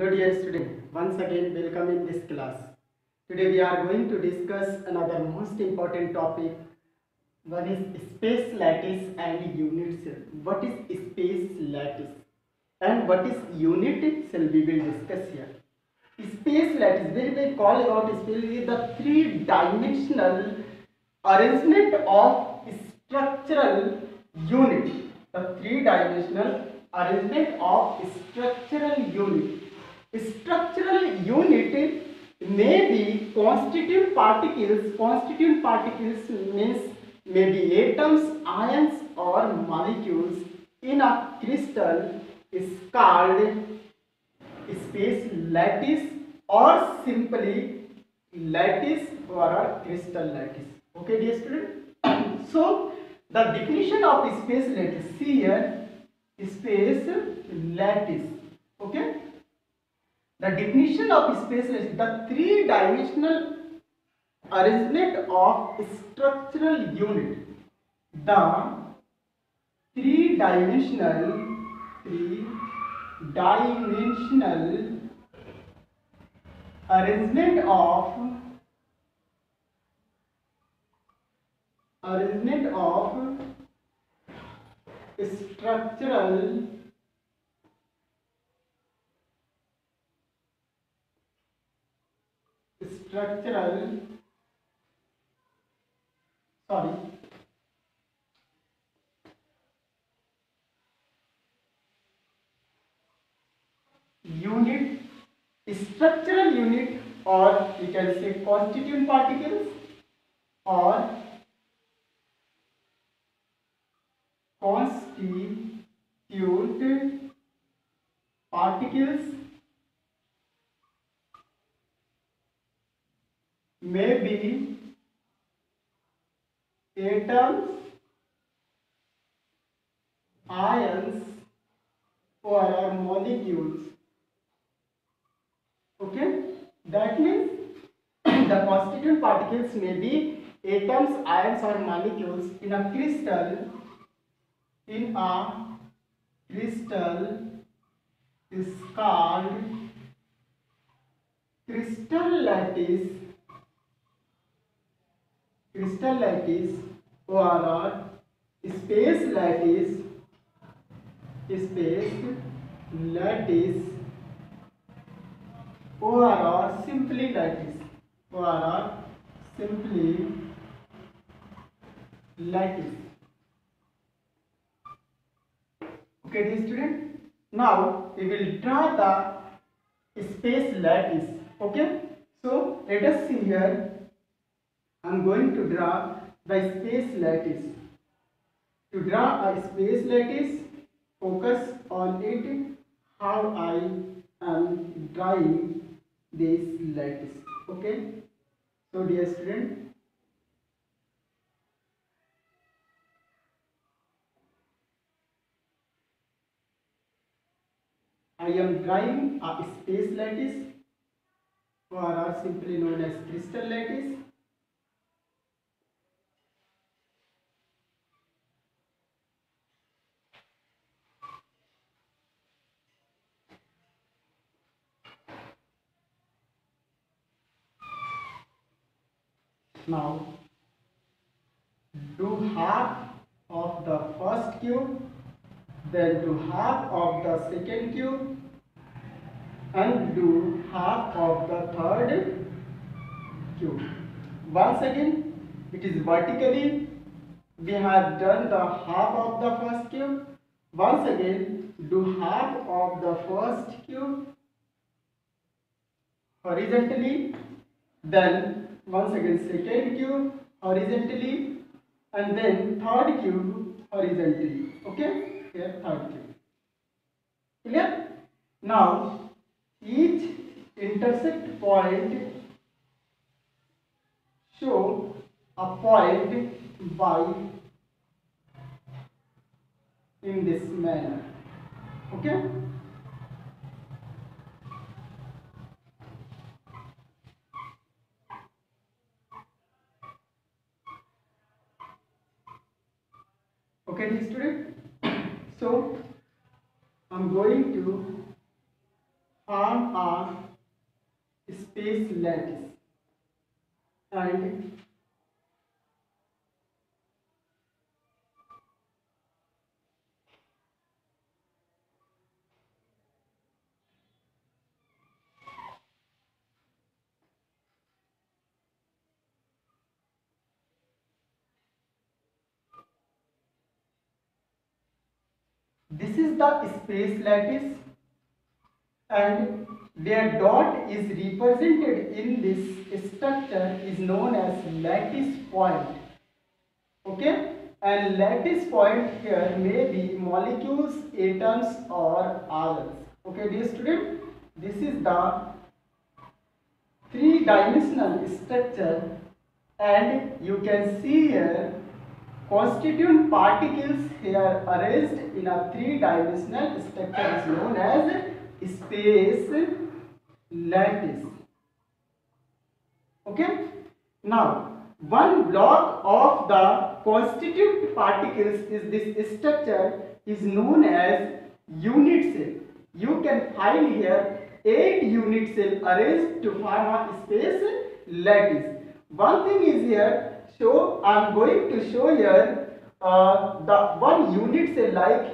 Hello dear student, once again welcome in this class. Today we are going to discuss another most important topic. One is space lattice and unit cell. What is space lattice and what is unit cell we will discuss here. Space lattice, when we call about space, is the three-dimensional arrangement of structural unit. The three-dimensional arrangement of structural unit. Structural unit may be constituent particles. Constituent particles means maybe atoms, ions or molecules in a crystal is called space lattice or simply lattice or a crystal lattice. Okay dear student. So the definition of space lattice, see here, space lattice. Okay, the definition of space lattice, the three-dimensional arrangement of structural unit. The three-dimensional arrangement of structural sorry unit, structural unit, or we can say constituent particles or constituent particles may be atoms, ions or molecules. Okay, that means the constituent particles may be atoms, ions or molecules in a crystal. Is called crystal lattice or space lattice or simply lattice. Okay dear student, now we will draw the space lattice. Okay, so let us see here. I am going to draw the space lattice. To draw a space lattice, focus on it, how I am drawing this lattice. Okay, so dear student, I am drawing a space lattice or simply known as crystal lattice. Now do half of the first cube, then do half of the second cube and do half of the third cube. Once again, it is vertically. We have done the half of the first cube. Once again, do half of the first cube horizontally. Then once again second cube horizontally, and then third cube horizontally. Okay, here third cube. Clear? Now each intersect point show a point by in this manner. Okay, okay student. So I'm going to form a space lattice, and this is the space lattice, and where dot is represented in this structure is known as lattice point. Okay, and lattice point here may be molecules, atoms, or others. Okay, dear student, this is the three-dimensional structure, and you can see here constituent particles here arranged in a three-dimensional structure is known as space lattice. Okay, now one block of the constituent particles is this structure is known as unit cell. You can find here 8 unit cell arranged to form a space lattice. One thing is here, so I am going to show here the one unit cell, like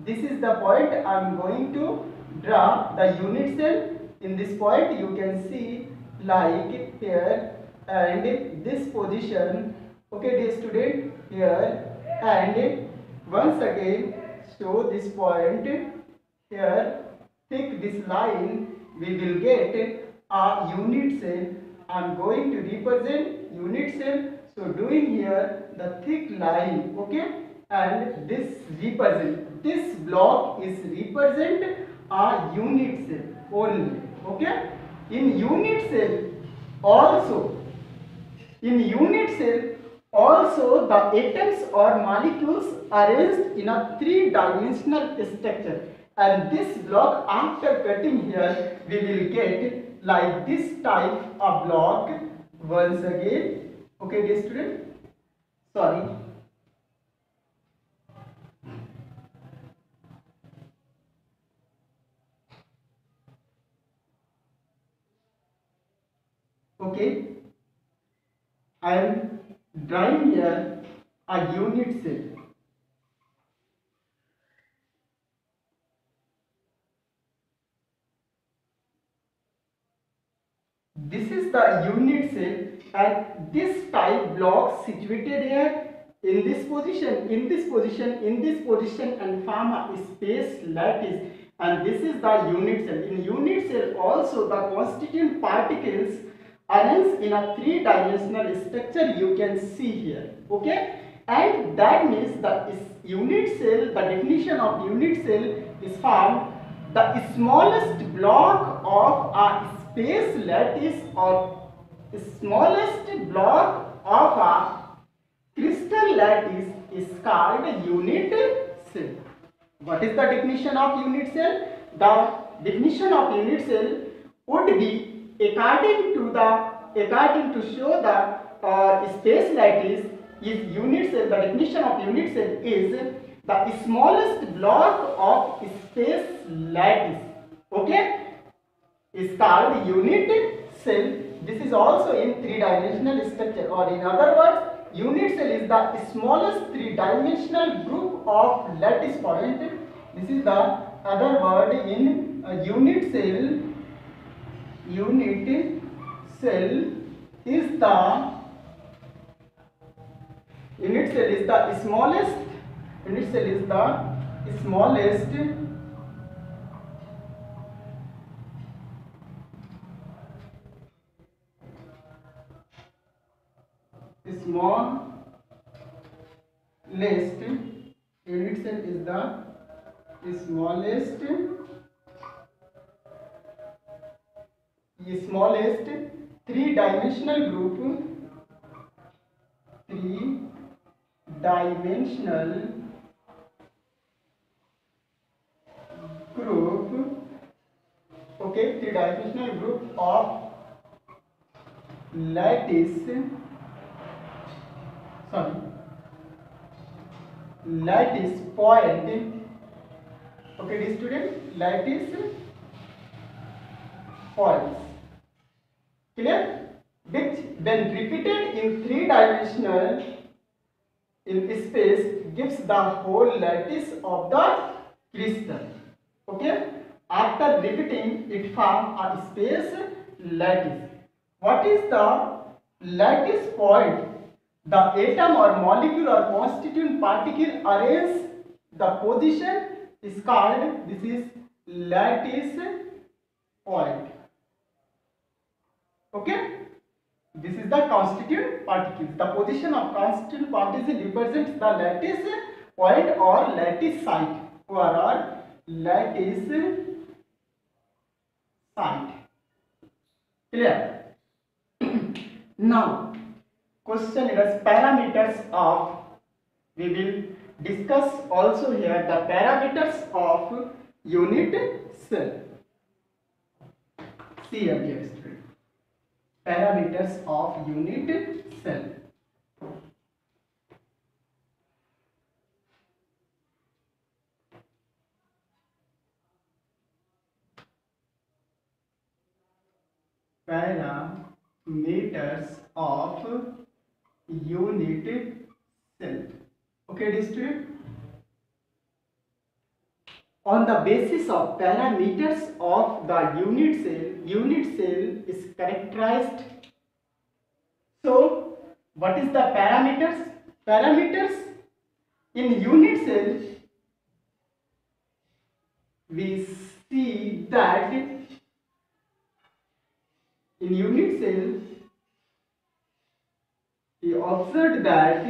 this is the point. I am going to draw the unit cell. In this point you can see like here and this position. Okay, dear student, here and once again show this point here, take this line, we will get a unit cell. I am going to represent unit cell, so doing here the thick line. Okay, and this represent, this block is represent a unit cell only. Okay, in unit cell also, in unit cell also the atoms or molecules arranged in a three-dimensional structure, and this block after cutting here we will get like this type of block once again. Okay, dear student, sorry. Okay, I am drawing here a unit cell. This is the unit cell, and this type block situated here in this position, in this position, in this position, and form a space lattice. And this is the unit cell. In unit cell also the constituent particles arranged in a three-dimensional structure you can see here. Okay, and that means the unit cell, the definition of unit cell is formed the smallest block of a space lattice or smallest block of a crystal lattice is called unit cell. What is the definition of unit cell? The definition of unit cell would be according to show the space lattice is unit cell. The definition of unit cell is the smallest block of space lattice. Okay, is called unit cell. This is also in three-dimensional structure, or in other words, unit cell is the smallest three-dimensional group of lattice point. This is the other word in unit cell. Unit cell is the smallest. Unit cell is the smallest unit cell is the smallest three-dimensional group, okay, three-dimensional group of lattice point. Okay, dear student, lattice points. Clear? Which when repeated in three-dimensional in space gives the whole lattice of the crystal. Okay? After repeating it forms a space lattice. What is the lattice point? The atom or molecule or constituent particle arrange the position is called, this is lattice point. Okay? This is the constituent particles. The position of constituent particles represents the lattice point or lattice site or lattice site. Clear? Now, question is parameters of, we will discuss also here the parameters of unit cell. See here, dear student. Parameters of unit cell. Parameters of unit cell. Okay, dear student. On the basis of parameters of the unit cell is characterized. So, what is the parameters? Parameters in unit cell, we see that in unit cell, we observed that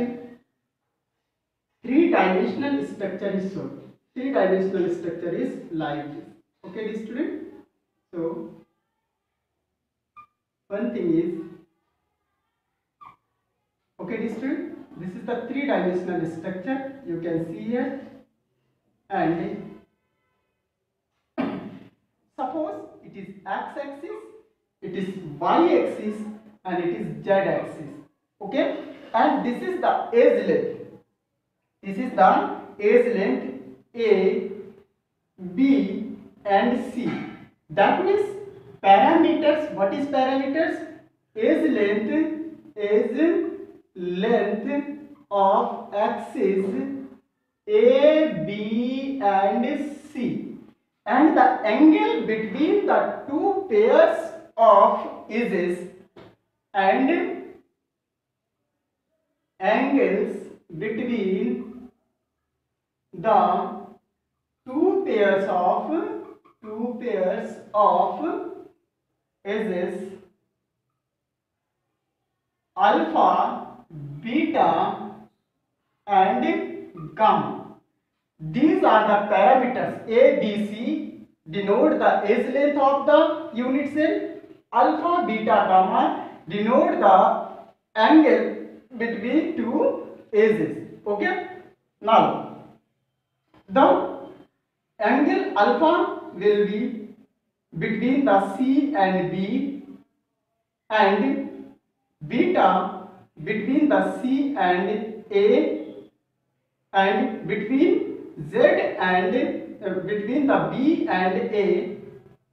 three-dimensional structure is shown. Three-dimensional structure is like this. Okay, student. So, one thing is, okay, student, this is the three-dimensional structure. You can see here, and suppose it is x-axis, it is y-axis, and it is z-axis. Okay, and this is the edge length. This is the edge length A, B, and C. That means parameters. What is parameters? Edge length of axis A, B, and C, and the angle between the two pairs of edges, and angles between the two pairs of edges, alpha, beta, and gamma. These are the parameters. A, B, C denote the edge length of the unit cell. Alpha, beta, gamma denote the angle between two edges. Okay. Now, the angle alpha will be between the C and B, and beta between the C and A, and between Z and between the B and A,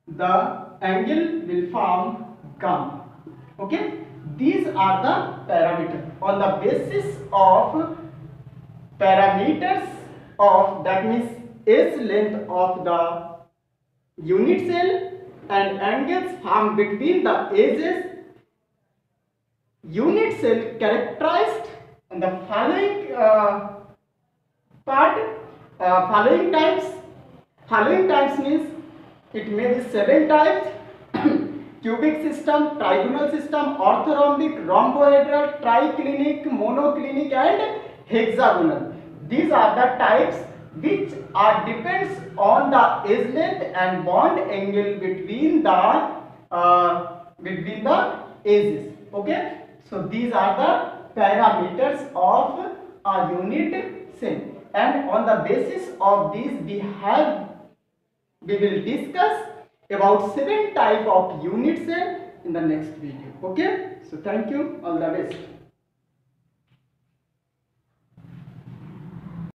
the angle will form gamma. Okay, these are the parameters. On the basis of parameters of, that means edge length of the unit cell and angles formed between the edges, unit cell characterized in the following following types. Following types means it may be 7 types: cubic system, trigonal system, orthorhombic, rhombohedral, triclinic, monoclinic, and hexagonal. These are the types which are depends on the edge length and bond angle between the edges. Okay, so these are the parameters of a unit cell, and on the basis of these we will discuss about 7 types of unit cell in the next video. Okay, so thank you, all the best.